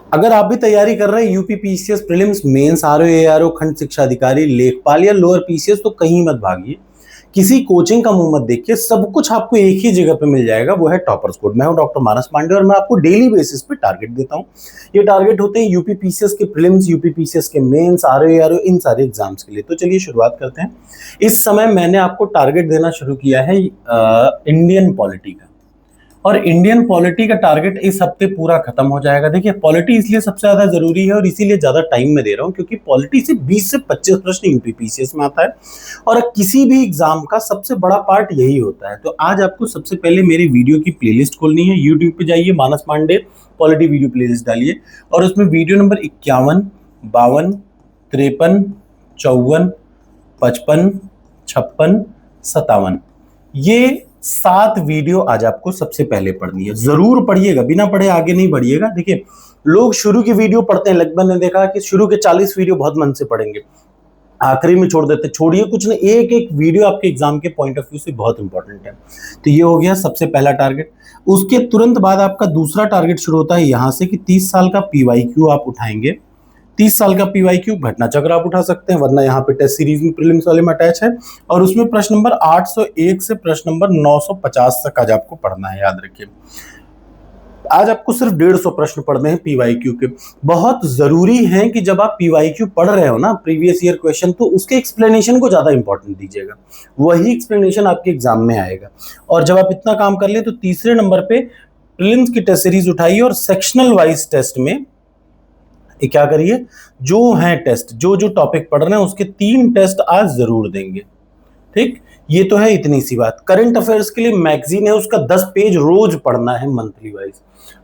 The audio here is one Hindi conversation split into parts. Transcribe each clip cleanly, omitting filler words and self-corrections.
अगर आप भी तैयारी कर रहे हैं UP PCS prelims mains RO ARO खंड शिक्षा अधिकारी लेखपाल या लोअर पीसीएस, तो कहीं मत भागिए, किसी कोचिंग का मुंह मत देखिए, सब कुछ आपको एक ही जगह पे मिल जाएगा, वो है टॉपर्स कोड। मैं हूं डॉक्टर मानस पांडे और मैं आपको डेली बेसिस पे टारगेट देता हूं। ये टारगेट होते हैं यूपी पीसीएस के प्रीलिम्स, यूपी पीसीएस के मेंस आरओ एआरओ इन सारे एग्जाम्स के लिए। तो चलिए शुरुआत करते हैं। इस समय मैंने आपको टारगेट देना शुरू किया है इंडियन पॉलिटी का, और इंडियन पॉलिटी का टारगेट इस हफ्ते पूरा खत्म हो जाएगा। देखिए, पॉलिटी इसलिए सबसे ज्यादा जरूरी है और इसीलिए ज्यादा टाइम में दे रहा हूं क्योंकि पॉलिटी से 20 से 25 प्रश्न यूपी पीसीएस में आता है और किसी भी एग्जाम का सबसे बड़ा पार्ट यही होता है। तो आज आपको सबसे पहले मेरी वीडियो की प्लेलिस्ट खोलनी है। यूट्यूब पे जाइए, मानस पांडे पॉलिटी वीडियो प्लेलिस्ट डालिए और उसमें वीडियो नंबर 51, 52, 53, 54, 55, 56, 57, ये 7 वीडियो आज आपको सबसे पहले पढ़नी है। जरूर पढ़िएगा, बिना पढ़े आगे नहीं बढ़िएगा। देखिए, लोग शुरू की वीडियो पढ़ते हैं, लगभग ने देखा कि शुरू के 40 वीडियो बहुत मन से पढ़ेंगे, आखिरी में छोड़ देते। छोड़िए कुछ नहीं, एक एक वीडियो आपके एग्जाम के पॉइंट ऑफ व्यू से बहुत इंपॉर्टेंट है। तो ये हो गया सबसे पहला टारगेट। उसके तुरंत बाद आपका दूसरा टारगेट शुरू होता है यहां से कि 30 साल का पीवाईक्यू आप उठाएंगे। 30 साल का पीवाईक्यू घटना चक्र आप उठा सकते हैं, वरना यहाँ पे टेस्ट सीरीज में प्रीलिम्स वाले में अटैच है। और उसमें प्रश्न नंबर 801 से प्रश्न नंबर 950 तक आज आपको पढ़ना है, याद रखिए। आज आपको सिर्फ 150 प्रश्न पढ़ने हैं पीवाईक्यू के। बहुत जरूरी है कि जब आप पीवाईक्यू पढ़ रहे हो ना, प्रीवियस ईयर क्वेश्चन, तो उसके एक्सप्लेनेशन को ज्यादा इंपॉर्टेंट दीजिएगा, वही एक्सप्लेनेशन आपके एग्जाम में आएगा। और जब आप इतना काम कर ले तो तीसरे नंबर पे प्रीलिम्स की टेस्ट सीरीज उठाइए और सेक्शनल वाइज टेस्ट में क्या करिए, जो है टेस्ट, जो जो टॉपिक पढ़ रहे हैं उसके 3 टेस्ट आज जरूर देंगे। ठीक, ये तो है इतनी सी बात। करंट अफेयर्स के लिए मैगजीन है, उसका 10 पेज रोज पढ़ना है मंथली वाइज।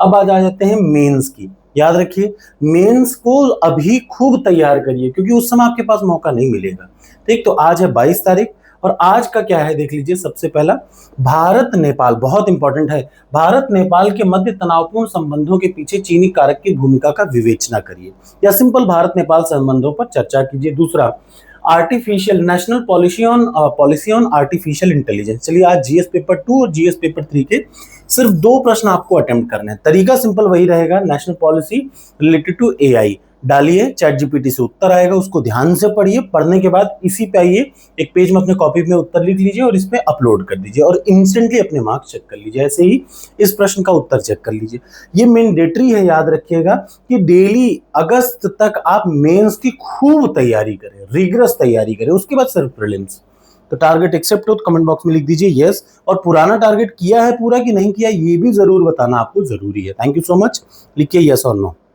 अब आज आ जाते हैं मेंस की। याद रखिए, मेंस को अभी खूब तैयार करिए क्योंकि उस समय आपके पास मौका नहीं मिलेगा। ठीक, तो आज है 22 तारीख और आज का क्या है देख लीजिए। सबसे पहला, भारत नेपाल, बहुत इंपॉर्टेंट है। भारत नेपाल के मध्य तनावपूर्ण संबंधों के पीछे चीनी कारक की भूमिका का विवेचना करिए, या सिंपल भारत नेपाल संबंधों पर चर्चा कीजिए। दूसरा, artificial national policy on artificial intelligence. चलिए, आज जीएस पेपर 2 और जीएस पेपर 3 के सिर्फ 2 प्रश्न आपको अटेम्प्ट करने हैं। तरीका सिंपल वही रहेगा, national policy related to AI डालिए, चैट जीपीटी से उत्तर आएगा, उसको ध्यान से पढ़िए। पढ़ने के बाद इसी पे आइए, एक पेज में अपने कॉपी में उत्तर लिख लीजिए और इस पे अपलोड कर दीजिए और इंस्टेंटली अपने मार्क्स चेक कर लीजिए। ऐसे ही इस प्रश्न का उत्तर चेक कर लीजिए। ये मैंडेटरी है, याद रखिएगा कि डेली अगस्त तक आप मेंस की खूब तैयारी करें, रिगरस तैयारी करें, उसके बाद सिर्फ प्रीलिम्स। तो टारगेट एक्सेप्ट हो तो कमेंट बॉक्स में लिख दीजिए यस, और पुराना टारगेट किया है पूरा कि नहीं किया ये भी जरूर बताना आपको जरूरी है। Thank you so much. लिखिए यस और नो।